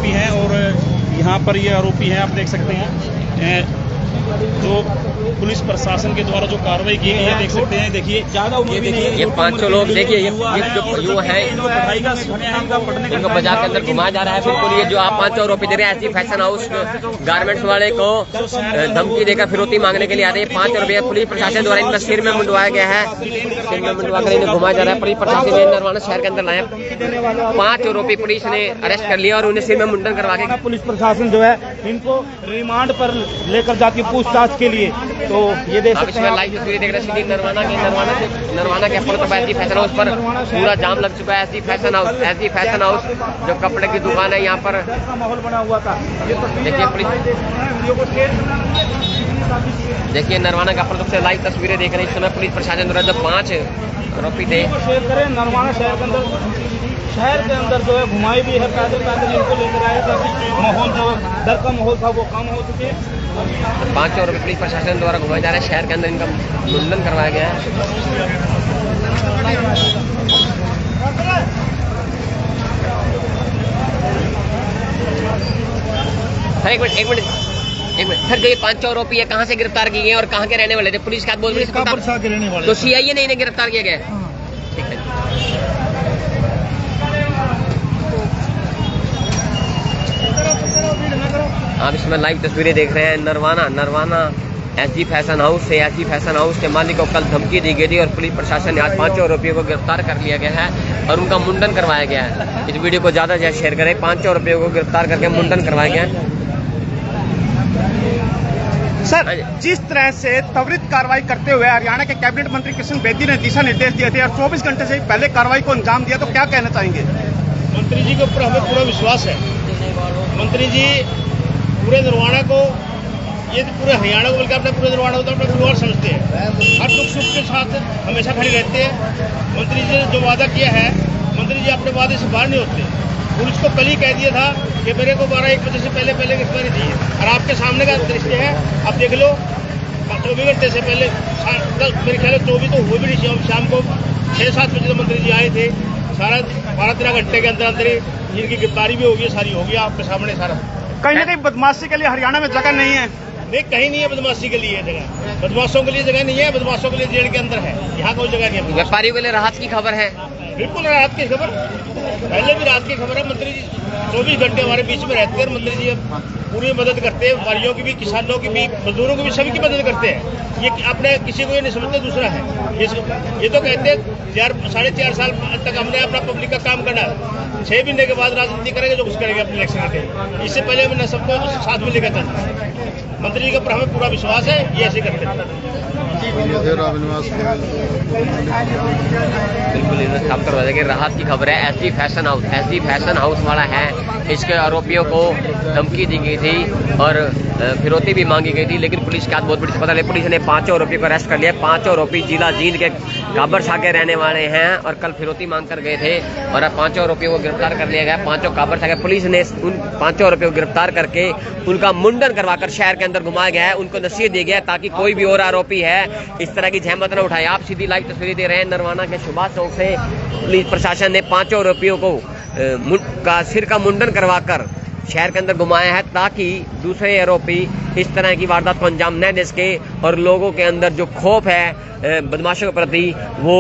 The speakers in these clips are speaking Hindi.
आरोपी हैं और यहाँ पर ये आरोपी हैं, आप देख सकते हैं जो पुलिस प्रशासन के द्वारा जो कार्रवाई की गई है, देख सकते हैं। देखिए ये 500 लोग, देखिए ये जो है इनको बाजार के अंदर घुमाया जा रहा है। बिल्कुल ये जो आप 500 आरोपी दे रहे हैं, ऐसी फैशन हाउस गारमेंट्स वाले को धमकी देकर फिरौती मांगने के लिए आते हैं। 500 रुपये पुलिस प्रशासन द्वारा इनका सिर में मुंडवाया गया है, सिर में मुंडवाकर इन्हें घुमाया जा रहा है। पुलिस प्रशासन ने नरवाना शहर के अंदर लाए 5 आरोपी पुलिस ने अरेस्ट कर लिया और उन्हें सिर में मुंडन करवा के पुलिस प्रशासन जो है इनको रिमांड पर लेकर जाती है पूछताछ के लिए। तो ये देख सकते हैं, लाइव तस्वीरें देख रहे हैं नरवाना के अपर तो ऐसी फैशन हाउस पर पूरा जाम लग चुका है। ऐसी फैशन हाउस जो कपड़े की दुकान है, यहाँ पर माहौल बना हुआ था। देखिए देखिए नरवाना के अपर से लाइव तस्वीरें देख रहे हैं। इस समय पुलिस प्रशासन द्वारा जब 5 आरोपी थे, शेयर करें नरवाना शहर के अंदर जो है घुमाई भी है, पैदल इनको लेकर आए ताकि माहौल जो डर का माहौल था वो कम हो सके। 5 आरोपी पुलिस प्रशासन द्वारा घुमाए जा रहे हैं। शहर के अंदर इनका मुंडन करवाया गया है। एक मिनट सर, जो ये 500 आरोपी है कहाँ से गिरफ्तार किए गए और कहाँ के रहने वाले थे? पुलिस का बोल रही तो CIA ने इन्हें गिरफ्तार किया गया। ठीक है, आप इसमें लाइव तस्वीरें देख रहे हैं। नरवाना SG फैशन हाउस के मालिक को कल धमकी दी गई थी और पुलिस प्रशासन ने आज 5 आरोपियों को गिरफ्तार कर लिया गया है और उनका मुंडन करवाया गया है। इस वीडियो को ज्यादा शेयर करें। 5 आरोपियों को गिरफ्तार करके मुंडन करवाया गया है। सर, जिस तरह से त्वरित कार्रवाई करते हुए हरियाणा के कैबिनेट मंत्री कृष्ण बेदी ने दिशा निर्देश दिए थे और 24 घंटे से पहले कार्रवाई को अंजाम दिया, तो क्या कहना चाहेंगे? मंत्री जी के ऊपर हमें पूरा विश्वास है। मंत्री जी पूरे नरवाना को, ये पूरे हरियाणा को बल्कि अपने पूरे नरवाना को अपना परिवार समझते हैं। हर दुख सुख के साथ हमेशा खड़े रहते हैं। मंत्री जी ने जो वादा किया है, मंत्री जी अपने वादे से बाहर नहीं होते। पुलिस को कल ही कह दिया था कि मेरे को 12-1 बजे से पहले गिरफ्तारी चाहिए और आपके सामने का दृश्य है, आप देख लो। 24 घंटे से पहले मेरे ख्याल 24 तो हुए भी नहीं, शाम को 6-7 बजे तो मंत्री जी आए थे। सारा 12-13 घंटे के अंदर अंदर ही इनकी गिरफ्तारी भी होगी, सारी होगी आपके सामने सारा। कहीं ना कहीं बदमाशी के लिए हरियाणा में जगह नहीं है? नहीं, कहीं नहीं है बदमाशी के लिए जगह। बदमाशों के लिए जगह नहीं है, बदमाशों के लिए जेल के अंदर है, यहाँ कोई जगह नहीं है। व्यापारियों के लिए राहत की खबर है। बिल्कुल राहत की खबर, पहले भी राहत की खबर है। मंत्री जी 24 घंटे हमारे बीच में रहते हैं और मंत्री जी पूरी मदद करते हैं। व्यापारियों की भी, किसानों की भी, मजदूरों की भी, सभी की मदद करते हैं। ये अपने किसी को ये नहीं समझते दूसरा है। ये तो कहते हैं 4.5 साल तक हमने अपना पब्लिक का काम करना है, 6 महीने के बाद राजनीति करेंगे जो कुछ करेंगे अपने इलेक्शन के। इससे पहले हमने सबको साथ में लेकर चलना। मंत्री जी के ऊपर हमें पूरा विश्वास है, ये ऐसे करते हैं। बिल्कुल साफ करवा देंगे। राहत की खबर है। SG फैशन हाउस वाला है, इसके आरोपियों को धमकी दी गई थी और फिरौती भी मांगी गई थी, लेकिन पुलिस के हाथ बहुत बड़ी पता लगी। पुलिस ने 5 आरोपियों को अरेस्ट कर लिया। 5 आरोपी जिला जींद के काबर छा के रहने वाले हैं और कल फिरौती मांग कर गए थे और अब 5 आरोपियों को गिरफ्तार कर लिया गया। 5 काबर छा के पुलिस ने उन 5 आरोपियों को गिरफ्तार करके उनका मुंडन करवाकर शहर के अंदर घुमाया गया है। उनको नसीहत दी गया है ताकि कोई भी और आरोपी है इस तरह की जहमत न उठाए। आप सीधी लाइव तस्वीरें दे रहे हैं नरवाना के सुभाष चौक से। पुलिस प्रशासन ने 5 आरोपियों को सिर का मुंडन करवाकर शहर के अंदर घुमाया है ताकि दूसरे आरोपी इस तरह की वारदात को अंजाम न दे सके और लोगों के अंदर जो खौफ है बदमाशों के प्रति वो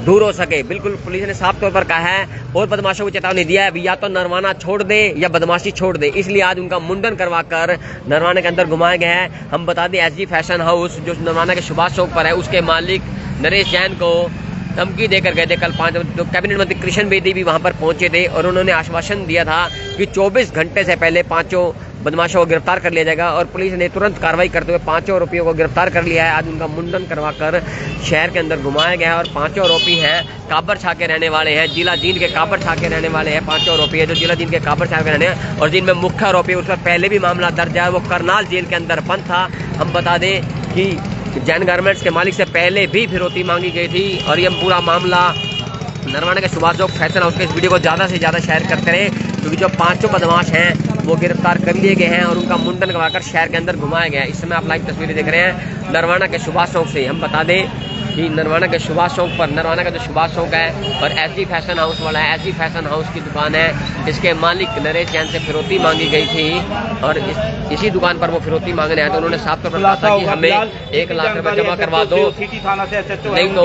दूर हो सके। बिल्कुल पुलिस ने साफ तौर पर कहा है और बदमाशों को चेतावनी दिया है, या तो नरवाना छोड़ दे या बदमाशी छोड़ दे। इसलिए आज उनका मुंडन करवाकर नरवाना के अंदर घुमाया गया है। हम बता दें SG फैशन हाउस जो नरवाना के सुभाष चौक पर है, उसके मालिक नरेश जैन को धमकी देकर गए थे। कल 5 जो कैबिनेट मंत्री कृष्ण बेदी भी वहां पर पहुंचे थे और उन्होंने आश्वासन दिया था कि 24 घंटे से पहले 5 बदमाशों को गिरफ्तार कर लिया जाएगा और पुलिस ने तुरंत कार्रवाई करते हुए 5 आरोपियों को गिरफ्तार कर लिया है। आज उनका मुंडन करवाकर शहर के अंदर घुमाया गया है और 5 आरोपी हैं काबर छा के रहने वाले हैं, जिला जींद के काबर छा के रहने वाले हैं। 5 आरोपी है जो जिला जींद के काबर छा के रहने हैं और जिनमें मुख्य आरोपी उस पर पहले भी मामला दर्ज है, वो करनाल जेल के अंदर बंद था। हम बता दें कि जैन गारमेंट्स के मालिक से पहले भी फिरौती मांगी गई थी और ये पूरा मामला नरवाना के सुभाष चौक फैशन हाउस के इस वीडियो को ज़्यादा से ज़्यादा शेयर करते रहे क्योंकि जो 5 बदमाश हैं वो गिरफ्तार कर लिए गए हैं और उनका मुंडन करवाकर शहर के अंदर घुमाया गया है। इस समय आप लाइव तस्वीरें देख रहे हैं नरवाना के सुभाष चौक से। हम बता दें कि नरवाना के सुभाष चौक पर, नरवाना का जो सुभाष चौक है और एसजी फैशन हाउस वाला है, एसजी फैशन हाउस की दुकान है। इसके मालिक नरेश जैन से फिरौती मांगी गई थी और इसी दुकान पर वो फिरौती मांगने आए तो उन्होंने साफ तौर पर कहा था कि हमें 1 लाख रुपए जमा करवा दो, नहीं तो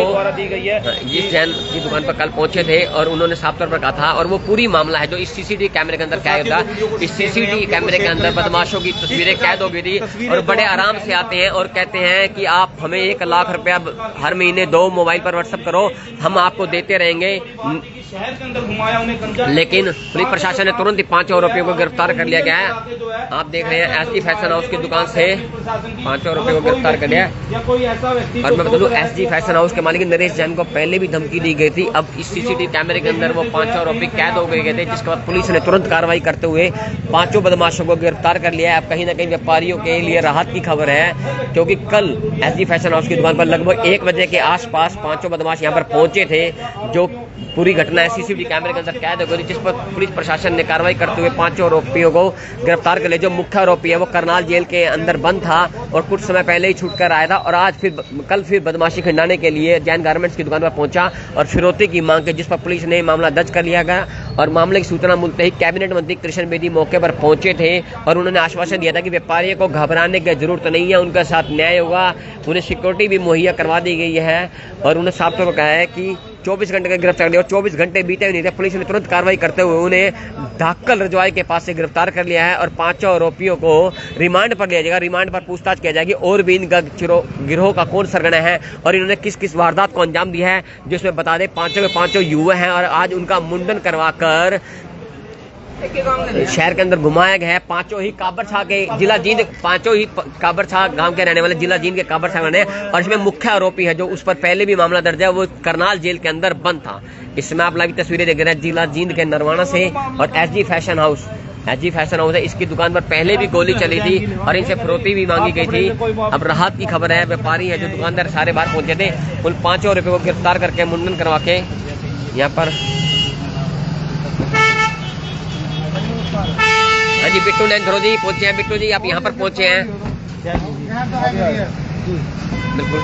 जिस जैन की दुकान पर कल पहुंचे थे और उन्होंने साफ तौर पर कहा था। और वो पूरी मामला है जो इस सीसीटीवी कैमरे के अंदर कैद था। इस सीसीटीवी कैमरे के अंदर बदमाशों की तस्वीरें कैद हो गई थी और बड़े आराम से आते हैं और कहते हैं कि आप हमें 1 लाख रुपया हर महीने 2 मोबाइल पर व्हाट्सएप करो, हम आपको देते रहेंगे। शहर के अंदर घुमाया उन्हें, लेकिन पुलिस प्रशासन ने तुरंत ही 5 आरोपियों को गिरफ्तार कर लिया गया है। आप देख रहे हैं एसजी फैशन हाउस की दुकान से 5 आरोपियों को गिरफ्तार कर लिया है। और मैं बता दूं एसजी फैशन हाउस के मालिक नरेश जैन को पहले भी धमकी दी गई थी। अब इस सीसीटीवी कैमरे के अंदर वो 5 आरोपी कैद हो गए थे, जिसके बाद पुलिस ने तुरंत कार्रवाई करते हुए 5 बदमाशों को गिरफ्तार कर लिया है। अब कहीं ना कहीं व्यापारियों के लिए राहत की खबर है, क्योंकि कल एसजी फैशन हाउस की दुकान पर लगभग 1 बजे के आसपास 5 बदमाश यहाँ पर पहुंचे थे। जो पूरी घटना है सीसीटीवी कैमरे के अंदर कैद हो गई, जिस पर पुलिस प्रशासन ने कार्रवाई करते हुए 5 आरोपियों को गिरफ्तार कर लिया। जो मुख्य आरोपी है वो करनाल जेल के अंदर बंद था और कुछ समय पहले ही छूट कर आया था और आज कल फिर बदमाशी खंडाने के लिए जैन गारमेंट्स की दुकान पर पहुंचा और फिरौती की मांग की, जिस पर पुलिस ने मामला दर्ज कर लिया गया। और मामले की सूचना मिलते ही कैबिनेट मंत्री कृष्ण बेदी मौके पर पहुंचे थे और उन्होंने आश्वासन दिया था कि व्यापारियों को घबराने की जरूरत नहीं है, उनके साथ न्याय होगा, उन्हें सिक्योरिटी भी मुहैया करवा दी गई है। और उन्हें साफ तौर पर कहा है कि 24 घंटे का गिरफ्तार लिया और 24 घंटे बीते नहीं थे, पुलिस ने तुरंत कार्रवाई करते हुए उन्हें धाकल रजवाई के पास से गिरफ्तार कर लिया है और 5 आरोपियों को रिमांड पर लिया जाएगा। रिमांड पर पूछताछ की जाएगी और भी इनका गिरोह का कौन सरगना है और इन्होंने किस किस वारदात को अंजाम दिया है, जिसमें बता दें 5 के 5 युवा हैं और आज उनका मुंडन करवाकर शहर के अंदर घुमाया गया है। 5 ही काबरछा के जिला जींद, 5 ही काबरछा गांव के रहने वाले जिला जींद के काबरछा रहने, और इसमें मुख्य आरोपी है जो उस पर पहले भी मामला दर्ज है, वो करनाल जेल के अंदर बंद था। इसमें आप लाइव तस्वीरें देख रहे हैं जिला जींद के नरवाना से। और एसजी फैशन हाउस है, इसकी दुकान पर पहले भी गोली चली थी और इनसे फिरौती भी मांगी गई थी। अब राहत की खबर है, व्यापारी है जो दुकानदार सारे बाहर पहुंचे थे, उन 5 आरोपियों को गिरफ्तार करके मुंडन करवा के यहाँ पर। हाँ जी, बिट्टू नैन जी पहुंचे हैं। बिट्टू जी आप यहाँ पर पहुंचे हैं, बिल्कुल।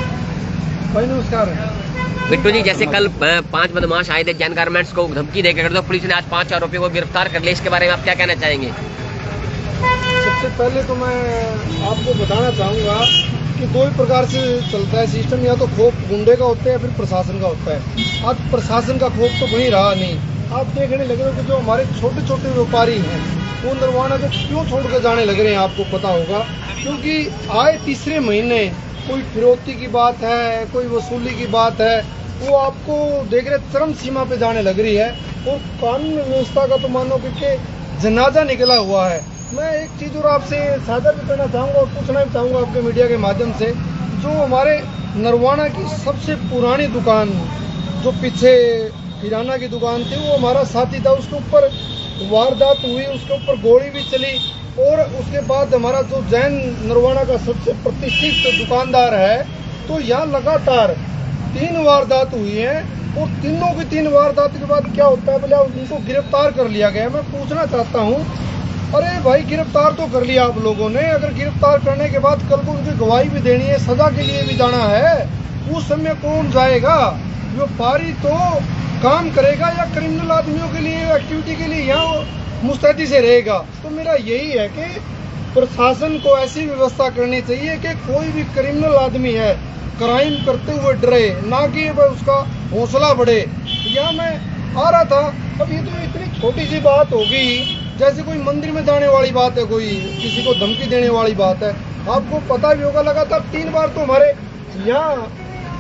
नमस्कार बिट्टू जी, जैसे कल 5 बदमाश आए थे जैन गारमेंट्स को धमकी देकर, तो पुलिस ने आज 5 आरोपियों को गिरफ्तार कर लिया, इसके बारे में आप क्या कहना चाहेंगे? सबसे पहले तो मैं आपको बताना चाहूँगा कि 2 ही प्रकार से चलता है सिस्टम, या तो खौफ गुंडे का होता है या फिर प्रशासन का होता है। आज प्रशासन का खौफ तो कहीं रहा नहीं। आप देखने लगे हो कि जो हमारे छोटे छोटे व्यापारी हैं वो नरवाना को क्यों छोड़ कर जाने लग रहे हैं, आपको पता होगा। क्योंकि आए तीसरे महीने कोई फिरौती की बात है, कोई वसूली की बात है, वो आपको देख रहे चरम सीमा पे जाने लग रही है। और कानून व्यवस्था का तो मानो कि जनाजा निकला हुआ है। मैं एक चीज़ और आपसे साझा भी करना चाहूँगा और पूछना भी चाहूँगा आपके मीडिया के माध्यम से, जो हमारे नरवाना की सबसे पुरानी दुकान जो पीछे किराना की दुकान थी, वो हमारा साथी था, उसके ऊपर वारदात हुई, उसके ऊपर गोली भी चली। और उसके बाद हमारा जो जैन नरवाना का सबसे प्रतिष्ठित दुकानदार है, तो यहाँ लगातार 3 वारदात हुई हैं और तीनों की 3 वारदात के बाद क्या होता है, बोले उनको गिरफ्तार कर लिया गया। मैं पूछना चाहता हूँ, अरे भाई गिरफ्तार तो कर लिया आप लोगों ने, अगर गिरफ्तार करने के बाद कल को उनकी गवाही भी देनी है, सजा के लिए भी जाना है, उस समय कौन जाएगा? व्यापारी तो काम करेगा या क्रिमिनल आदमियों के लिए एक्टिविटी के लिए यहाँ मुस्तैदी से रहेगा? तो मेरा यही है कि प्रशासन को ऐसी व्यवस्था करनी चाहिए कि कोई भी क्रिमिनल आदमी है क्राइम करते हुए डरे ना, कि उसका हौसला बढ़े। या मैं आ रहा था, अब ये तो इतनी छोटी सी बात होगी, जैसे कोई मंदिर में जाने वाली बात है, कोई किसी को धमकी देने वाली बात है। आपको पता भी होगा, लगातार 3 बार तो हमारे यहाँ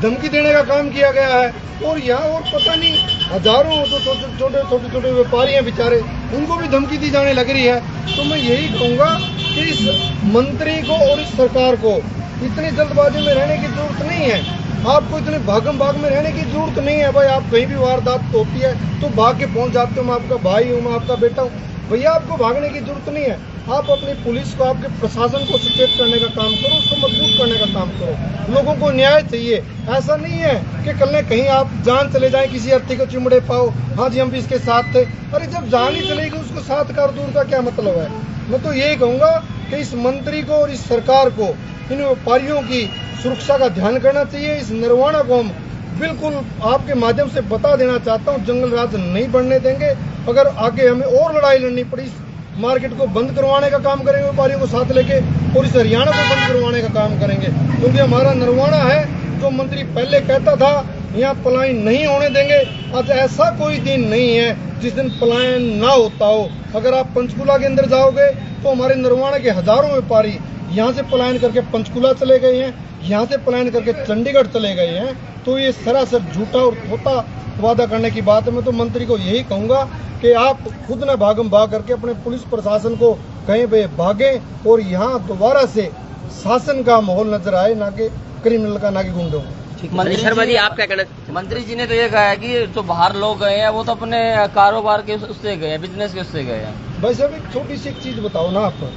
धमकी देने का काम किया गया है। और यहाँ और पता नहीं हजारों जो छोटे छोटे व्यापारी हैं बेचारे, उनको भी धमकी दी जाने लग रही है। तो मैं यही कहूँगा कि इस मंत्री को और इस सरकार को इतनी जल्दबाजी में रहने की जरूरत नहीं है। आपको इतने भागम भाग में रहने की जरूरत नहीं है। भाई आप कहीं भी वारदात होती है तो भाग के पहुंच जाते हो, मैं आपका भाई हूँ, मैं आपका बेटा हूँ, भैया आपको भागने की जरूरत नहीं है। आप अपनी पुलिस को, आपके प्रशासन को सचेत करने का काम करो, उसको मजबूत करने का काम करो। लोगों को न्याय चाहिए। ऐसा नहीं है कि कल ने कहीं आप जान चले जाए, किसी अर्थी को चिमड़े पाओ, हाँ जी हम भी इसके साथ थे। अरे जब जान ही चलेगी उसको साथ कर दूर का क्या मतलब है? मैं तो यही कहूँगा कि इस मंत्री को और इस सरकार को इन व्यापारियों की सुरक्षा का ध्यान करना चाहिए। इस निर्वाणा को हम बिल्कुल आपके माध्यम से बता देना चाहता हूँ, जंगल राज नहीं बढ़ने देंगे। अगर आगे हमें और लड़ाई लड़नी पड़ी, मार्केट को बंद करवाने का काम करेंगे व्यापारियों को साथ लेके, और इस हरियाणा को बंद करवाने का काम करेंगे, क्योंकि हमारा निर्वाणा है। जो मंत्री पहले कहता था यहाँ पलायन नहीं होने देंगे, आज ऐसा कोई दिन नहीं है जिस दिन पलायन ना होता हो। अगर आप पंचकुला के अंदर जाओगे तो हमारे निर्वाणा के हजारों व्यापारी यहाँ से पलायन करके पंचकुला चले गए हैं, यहाँ से पलायन करके चंडीगढ़ चले गए हैं। तो ये सरासर झूठा और थोथा वादा करने की बात है। मैं तो मंत्री को यही कहूंगा कि आप खुद न भागम भाग करके अपने पुलिस प्रशासन को कहीं पे भागें और यहाँ दोबारा से शासन का माहौल नजर आए, ना कि क्रिमिनल का, ना कि गुंडों। मंत्री शर्मा जी, आप क्या कहना? मंत्री जी ने तो ये कहा है कि जो बाहर लोग गए हैं वो तो अपने कारोबार के उससे गए हैं, बिजनेस के उससे गए हैं। भाई साहब एक छोटी सी एक चीज बताओ ना आप,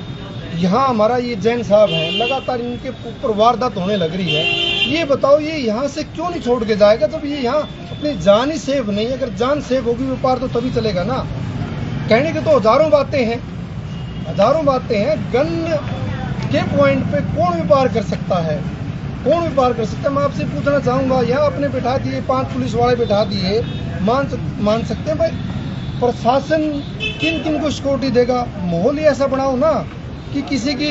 यहाँ हमारा ये जैन साहब है, लगातार इनके ऊपर वारदात होने लग रही है। ये बताओ ये यहाँ से क्यों नहीं छोड़ के जाएगा जब ये यहाँ अपनी जान ही सेव नहीं है। अगर जान सेव होगी व्यापार तो तभी चलेगा ना। कहने की तो हजारों बातें हैं, हजारों बातें हैं। गन के पॉइंट पे कौन व्यापार कर सकता है, कौन व्यापार कर सकता है? मैं आपसे पूछना चाहूंगा, यहाँ आपने बैठा दिए 5 पुलिस वाले बैठा दिए, मान सकते हैं भाई प्रशासन किन किन को सिक्योरिटी देगा? माहौल ही ऐसा बनाओ ना कि किसी की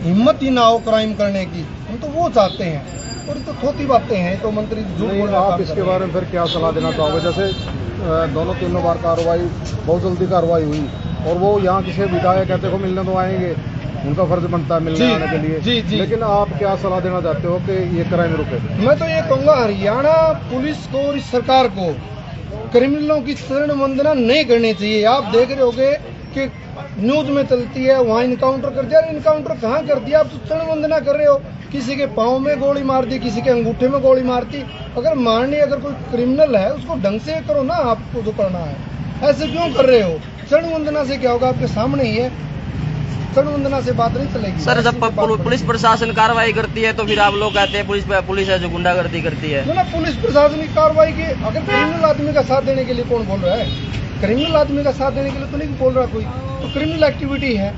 हिम्मत ही ना हो क्राइम करने की। हम तो वो चाहते हैं, और तो थोती बातें हैं। तो मंत्री झूठ बोल रहा है। आप इसके बारे में फिर क्या सलाह देना चाहोगे? जैसे दोनों तीनों बार कार्रवाई, बहुत जल्दी कार्रवाई हुई, और वो यहाँ किसी विधायक कहते को मिलने तो आएंगे, उनका फर्ज बनता है मिलने आने के लिए। जी। लेकिन आप क्या सलाह देना चाहते हो कि ये क्राइम रुके? मैं तो ये कहूँगा हरियाणा पुलिस को और इस सरकार को क्रिमिनलों की शरण वंदना नहीं करनी चाहिए। आप देख रहे होगे कि न्यूज में चलती है वहाँ इनकाउंटर कर दिया। इनकाउंटर कहाँ कर दिया? आप तो शरण वंदना कर रहे हो। किसी के पाँव में गोली मार दी, किसी के अंगूठे में गोली मार दी। अगर मारनी, अगर कोई क्रिमिनल है उसको ढंग से करो ना, आपको जो करना है। ऐसे क्यों कर रहे हो? शरण वंदना से क्या होगा? आपके सामने ही है। शरण वंदना से बात नहीं चलेगी सर। जब पुलिस प्रशासन कार्रवाई करती है तो फिर आप लोग कहते हैं पुलिस है जो गुंडागर्दी करती है। ना पुलिस प्रशासन की कार्रवाई की, अगर क्रिमिनल आदमी का साथ देने के लिए कौन बोल रहा है? क्रिमिनल आदमी का साथ देने के लिए तो नहीं बोल रहा कोई। तो क्रिमिनल एक्टिविटी है।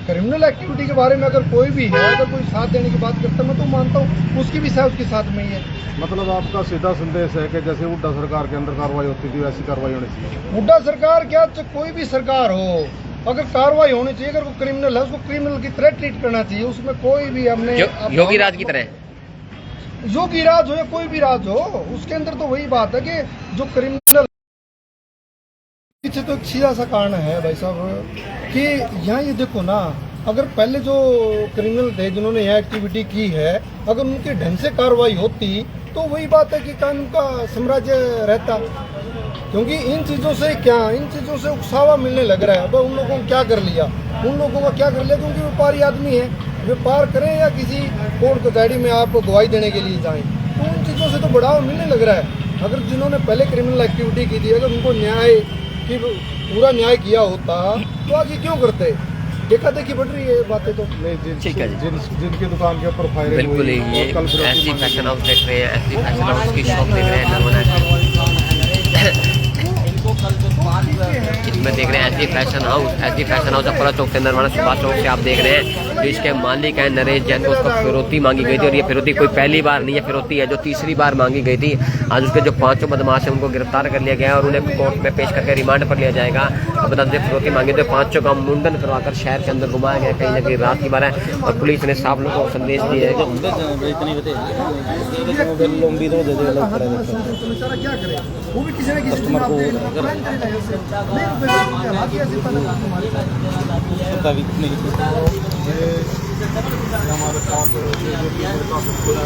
क्रिमिनल एक्टिविटी के बारे में अगर कोई भी है, अगर कोई साथ देने की बात करता है, मैं तो मानता हूँ उसकी भी साथ उसके साथ में ही है। मतलब आपका सीधा संदेश है कि जैसे हुड्डा सरकार के अंदर कार्रवाई होती थी वैसी कार्रवाई होनी चाहिए? हुड्डा सरकार क्या, कोई भी सरकार हो, अगर कार्रवाई होनी चाहिए। अगर वो क्रिमिनल है उसको क्रिमिनल की तरह ट्रीट करना चाहिए। उसमें कोई भी हमने योगी राज की तरह, योगी राज हो या कोई भी राज हो, उसके अंदर तो वही बात है कि जो क्रिमिनल पीछे तो एक सीधा सा कारण है भाई साहब कि यहाँ ये देखो ना, अगर पहले जो क्रिमिनल थे जिन्होंने यह एक्टिविटी की है, अगर उनके ढंग से कार्रवाई होती तो वही बात है कि कानून का साम्राज्य रहता। क्योंकि इन चीज़ों से उकसावा मिलने लग रहा है। अब उन लोगों को क्या कर लिया, उन लोगों का क्या कर लिया? क्योंकि व्यापारी आदमी है, व्यापार करें या किसी कोर्ट कचहरी में आप गवाही देने के लिए जाएं, तो उन चीज़ों से तो बढ़ावा मिलने लग रहा है। अगर जिन्होंने पहले क्रिमिनल एक्टिविटी की थी, अगर उनको न्याय की पूरा न्याय किया होता तो आगे क्यों करते? देखा देखी बढ़ रही है बातें तो। ठीक है जी। जिनकी दुकान के ऊपर फायरिंग बिल्कुल ही ये ऐसी फैशन हाउस देख रहे हैं, ऐसी फैशन हाउस की शॉप देख रहे हैं इसमें देख रहे हैं ऐसी फैशन हाउस अपोलो चौक से, नरवाना सुभाष चौक से आप देख रहे हैं। जो इसके मालिक हैं नरेश जैन को उसको फिरौती मांगी गई थी, और ये फिरौती कोई पहली बार नहीं है, फिरौती है जो तीसरी बार मांगी गई थी। आज उसके जो 5 बदमाश हैं उनको गिरफ्तार कर लिया गया है और उन्हें कोर्ट में पेश करके रिमांड पर लिया जाएगा। अब बता दें फिरौती मांगी तो 5 का मुंडन करवाकर शहर के अंदर घुमाया गया, कहीं ना कहीं रात की बार है। और पुलिस ने साफ लोगों को संदेश दिया है वो भी किसी न किसी हमारे साथ